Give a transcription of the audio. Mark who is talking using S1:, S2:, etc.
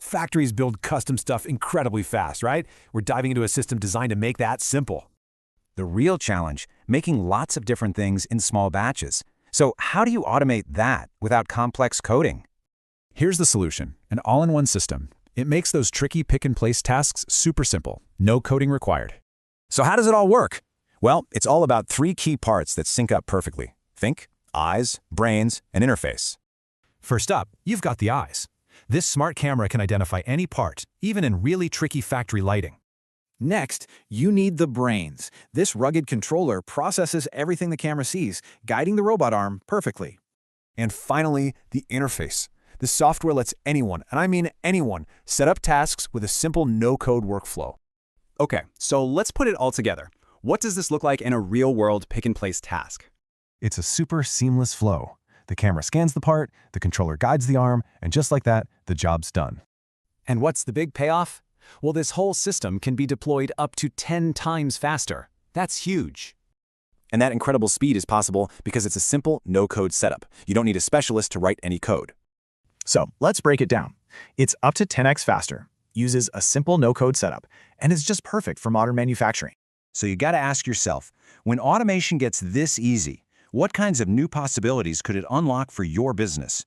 S1: Factories build custom stuff incredibly fast, right? We're diving into a system designed to make that simple.
S2: The real challenge, making lots of different things in small batches. So how do you automate that without complex coding?
S3: Here's the solution, an all-in-one system. It makes those tricky pick-and-place tasks super simple, no coding required.
S2: So how does it all work? Well, it's all about three key parts that sync up perfectly. Think, eyes, brains, and interface.
S3: First up, you've got the eyes. This smart camera can identify any part, even in really tricky factory lighting.
S4: Next, you need the brains. This rugged controller processes everything the camera sees, guiding the robot arm perfectly.
S1: And finally, the interface. The software lets anyone, and I mean anyone, set up tasks with a simple no-code workflow.
S5: Okay, so let's put it all together. What does this look like in a real-world pick-and-place task?
S3: It's a super seamless flow. The camera scans the part, the controller guides the arm, and just like that, the job's done.
S5: And what's the big payoff? Well, this whole system can be deployed up to 10 times faster. That's huge.
S2: And that incredible speed is possible because it's a simple no-code setup. You don't need a specialist to write any code.
S6: So let's break it down. It's up to 10x faster, uses a simple no-code setup, and is just perfect for modern manufacturing.
S2: So you gotta ask yourself, when automation gets this easy, what kinds of new possibilities could it unlock for your business?